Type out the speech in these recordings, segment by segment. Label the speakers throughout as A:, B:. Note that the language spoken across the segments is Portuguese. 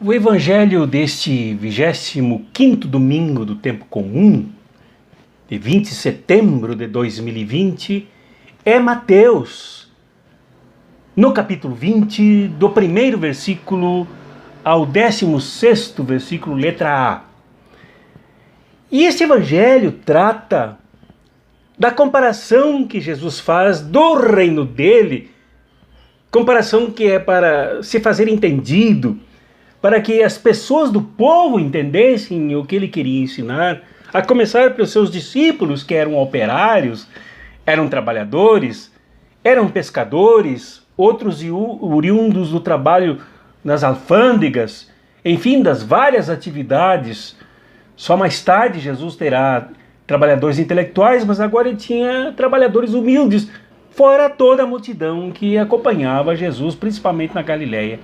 A: O evangelho deste 25º domingo do tempo comum, de 20 de setembro de 2020, é Mateus, no capítulo 20, do primeiro versículo ao 16º versículo, letra A. E este evangelho trata da comparação que Jesus faz do reino dele, comparação que é para se fazer entendido, para que as pessoas do povo entendessem o que ele queria ensinar, a começar pelos seus discípulos, que eram operários, eram trabalhadores, eram pescadores, outros oriundos do trabalho nas alfândegas, enfim, das várias atividades. Só mais tarde Jesus terá trabalhadores intelectuais, mas agora ele tinha trabalhadores humildes, fora toda a multidão que acompanhava Jesus, principalmente na Galileia,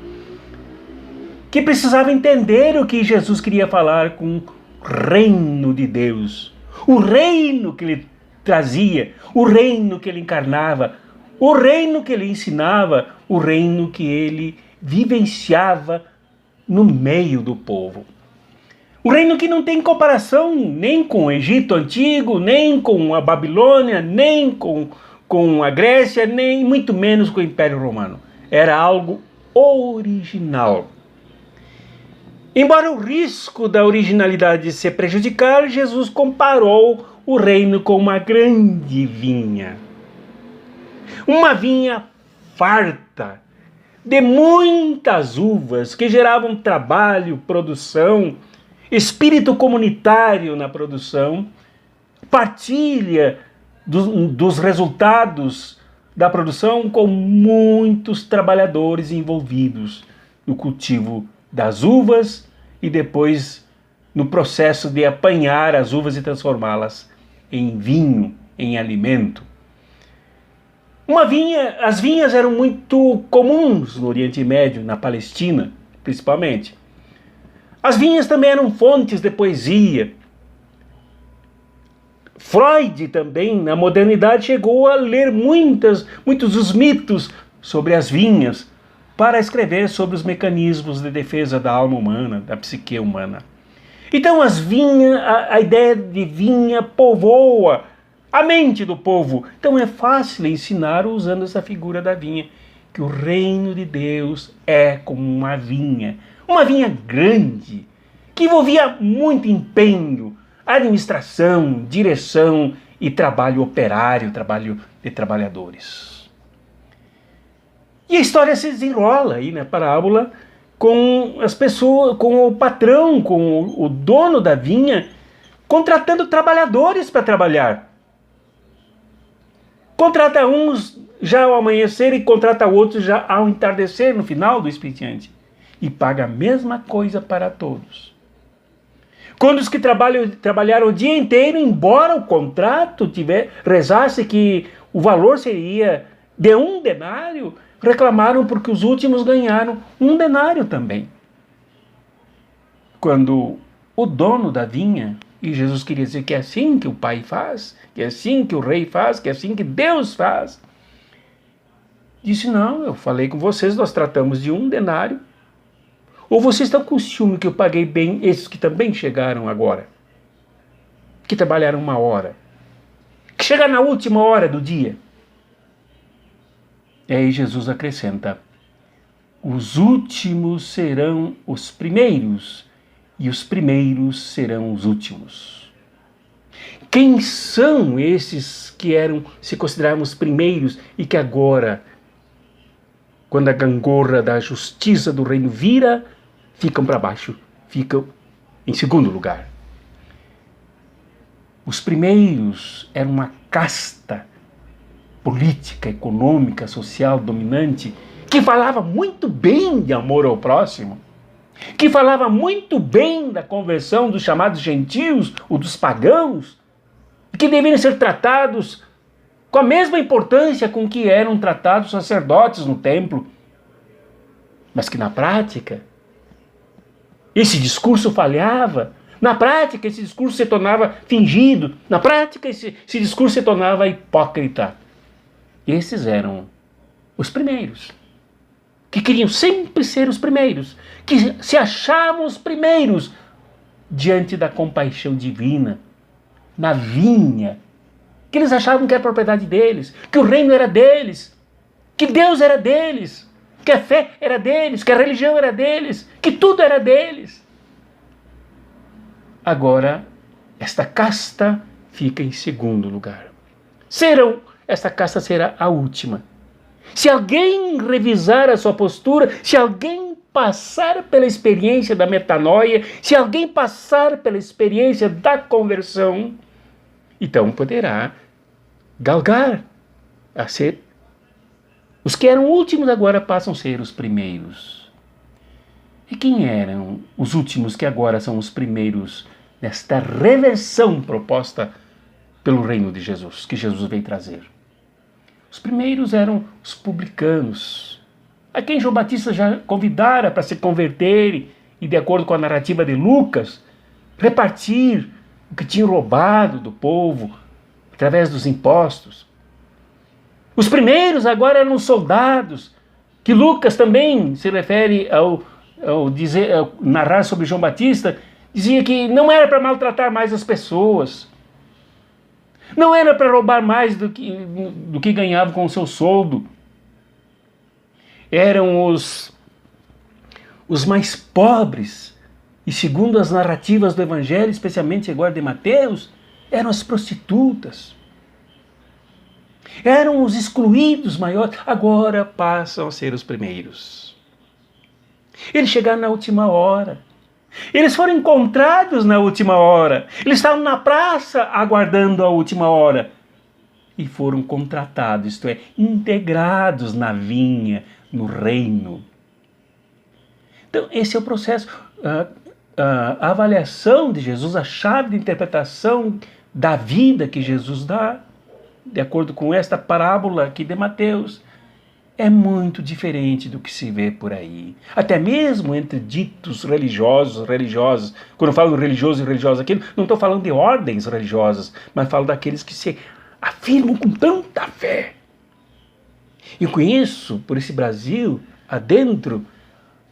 A: que precisava entender o que Jesus queria falar com o reino de Deus, o reino que ele trazia, o reino que ele encarnava, o reino que ele ensinava, o reino que ele vivenciava no meio do povo. O reino que não tem comparação nem com o Egito Antigo, nem com a Babilônia, nem com a Grécia, nem muito menos com o Império Romano. Era algo original. Embora o risco da originalidade se prejudicar, Jesus comparou o reino com uma grande vinha. Uma vinha farta, de muitas uvas, que geravam trabalho, produção, espírito comunitário na produção, partilha dos resultados da produção com muitos trabalhadores envolvidos no cultivo das uvas e depois no processo de apanhar as uvas e transformá-las em vinho, em alimento. As vinhas eram muito comuns no Oriente Médio, na Palestina, principalmente. As vinhas também eram fontes de poesia. Freud também, na modernidade, chegou a ler muitos dos mitos sobre as vinhas, para escrever sobre os mecanismos de defesa da alma humana, da psique humana. Então a ideia de vinha povoa a mente do povo. Então é fácil ensinar usando essa figura da vinha, que o reino de Deus é como uma vinha grande, que envolvia muito empenho, administração, direção e trabalho operário, trabalho de trabalhadores. E a história se desenrola aí na parábola com as pessoas, com o patrão, com o dono da vinha, contratando trabalhadores para trabalhar. Contrata uns já ao amanhecer e contrata outros já ao entardecer, no final do expediente. E paga a mesma coisa para todos. Quando os que trabalharam o dia inteiro, embora o contrato rezasse que o valor seria de 1 denário, reclamaram porque os últimos ganharam 1 denário também. Quando o dono da vinha, e Jesus queria dizer que é assim que o Pai faz, que é assim que o Rei faz, que é assim que Deus faz, disse: não, eu falei com vocês, nós tratamos de 1 denário, ou vocês estão com ciúme que eu paguei bem esses que também chegaram agora, que trabalharam 1 hora, que chegaram na última hora do dia. E aí Jesus acrescenta: os últimos serão os primeiros, e os primeiros serão os últimos. Quem são esses que se considerarmos primeiros e que agora, quando a gangorra da justiça do reino vira, ficam para baixo, ficam em segundo lugar? Os primeiros eram uma casta política, econômica, social, dominante, que falava muito bem de amor ao próximo, que falava muito bem da conversão dos chamados gentios ou dos pagãos, que deveriam ser tratados com a mesma importância com que eram tratados sacerdotes no templo, mas que na prática esse discurso falhava, na prática esse discurso se tornava fingido, na prática esse discurso se tornava hipócrita. Esses eram os primeiros, que queriam sempre ser os primeiros, que se achavam os primeiros diante da compaixão divina, na vinha, que eles achavam que era propriedade deles, que o reino era deles, que Deus era deles, que a fé era deles, que a religião era deles, que tudo era deles. Agora, esta casta fica em segundo lugar. Esta casta será a última. Se alguém revisar a sua postura, se alguém passar pela experiência da metanoia, se alguém passar pela experiência da conversão, então poderá galgar a ser. Os que eram últimos agora passam a ser os primeiros. E quem eram os últimos que agora são os primeiros nesta reversão proposta pelo reino de Jesus, que Jesus veio trazer? Os primeiros eram os publicanos, a quem João Batista já convidara para se converterem e, de acordo com a narrativa de Lucas, repartir o que tinham roubado do povo através dos impostos. Os primeiros agora eram os soldados, que Lucas também se refere ao narrar sobre João Batista, dizia que não era para maltratar mais as pessoas, não era para roubar mais do que ganhava com o seu soldo. Eram os mais pobres, e segundo as narrativas do Evangelho, especialmente agora de Mateus, eram as prostitutas. Eram os excluídos maiores, agora passam a ser os primeiros. Eles chegaram na última hora. Eles foram encontrados na última hora. Eles estavam na praça aguardando a última hora. E foram contratados, isto é, integrados na vinha, no reino. Então, esse é o processo. A avaliação de Jesus, a chave de interpretação da vida que Jesus dá, de acordo com esta parábola aqui de Mateus, é muito diferente do que se vê por aí. Até mesmo entre ditos religiosos, religiosas. Quando eu falo religioso e religiosa aqui, não estou falando de ordens religiosas, mas falo daqueles que se afirmam com tanta fé. Eu conheço, por esse Brasil, adentro,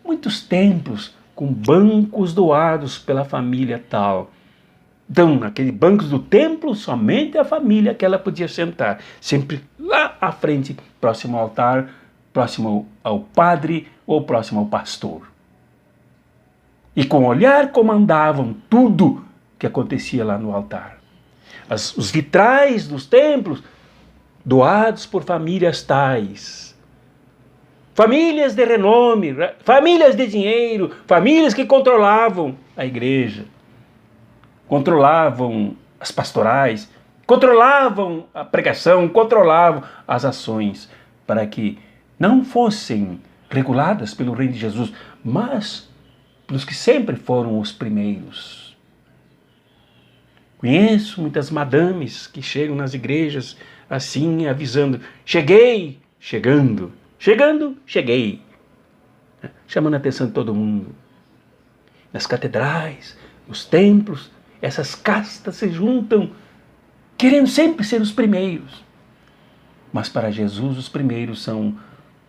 A: muitos templos com bancos doados pela família tal. Então, naqueles bancos do templo, somente a família que ela podia sentar. Sempre lá à frente, próximo ao altar, próximo ao padre ou próximo ao pastor. E com o olhar comandavam tudo que acontecia lá no altar. Os vitrais dos templos, doados por famílias tais. Famílias de renome, famílias de dinheiro, famílias que controlavam a igreja. Controlavam as pastorais, controlavam a pregação, controlavam as ações, para que não fossem reguladas pelo reino de Jesus, mas pelos que sempre foram os primeiros. Conheço muitas madames que chegam nas igrejas assim, avisando: cheguei, chegando, chegando, cheguei. Chamando a atenção de todo mundo. Nas catedrais, nos templos, essas castas se juntam, querendo sempre ser os primeiros. Mas para Jesus, os primeiros são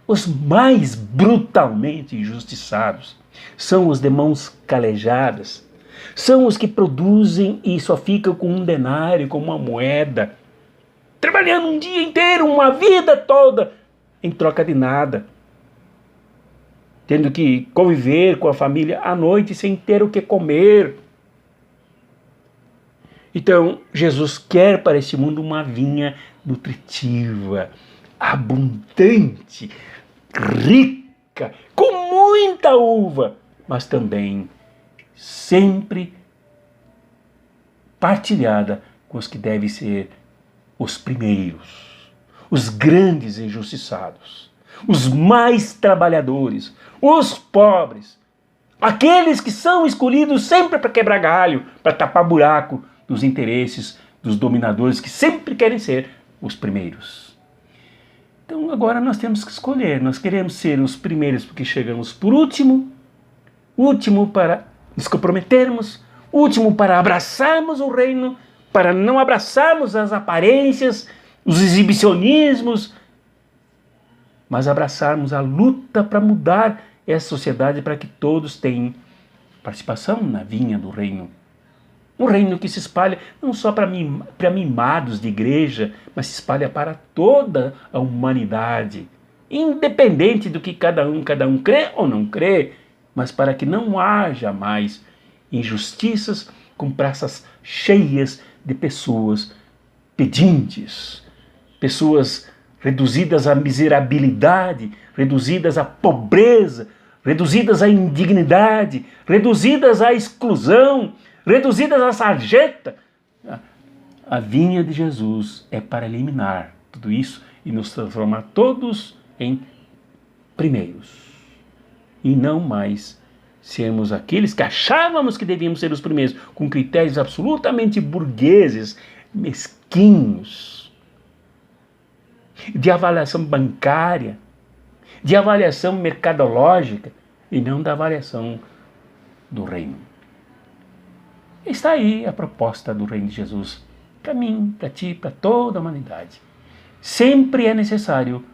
A: os mais brutalmente injustiçados. São os de mãos calejadas. São os que produzem e só ficam com um denário, com uma moeda. Trabalhando um dia inteiro, uma vida toda, em troca de nada. Tendo que conviver com a família à noite sem ter o que comer. Então, Jesus quer para esse mundo uma vinha nutritiva, abundante, rica, com muita uva, mas também sempre partilhada com os que devem ser os primeiros, os grandes injustiçados, os mais trabalhadores, os pobres, aqueles que são escolhidos sempre para quebrar galho, para tapar buraco dos interesses dos dominadores que sempre querem ser os primeiros. Então agora nós temos que escolher. Nós queremos ser os primeiros porque chegamos por último, último para nos comprometermos, último para abraçarmos o reino, para não abraçarmos as aparências, os exibicionismos, mas abraçarmos a luta para mudar essa sociedade para que todos tenham participação na vinha do reino. Um reino que se espalha não só para mimados de igreja, mas se espalha para toda a humanidade, independente do que cada um crê ou não crê, mas para que não haja mais injustiças com praças cheias de pessoas pedintes, pessoas reduzidas à miserabilidade, reduzidas à pobreza, reduzidas à indignidade, reduzidas à exclusão, reduzidas à sarjeta. A vinha de Jesus é para eliminar tudo isso e nos transformar todos em primeiros. E não mais sermos aqueles que achávamos que devíamos ser os primeiros, com critérios absolutamente burgueses, mesquinhos, de avaliação bancária, de avaliação mercadológica e não da avaliação do reino. Está aí a proposta do reino de Jesus para mim, para ti, para toda a humanidade. Sempre é necessário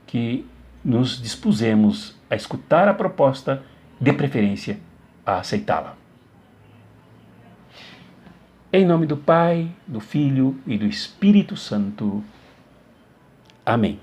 A: que nos dispusemos a escutar a proposta, de preferência a aceitá-la. Em nome do Pai, do Filho e do Espírito Santo. Amém.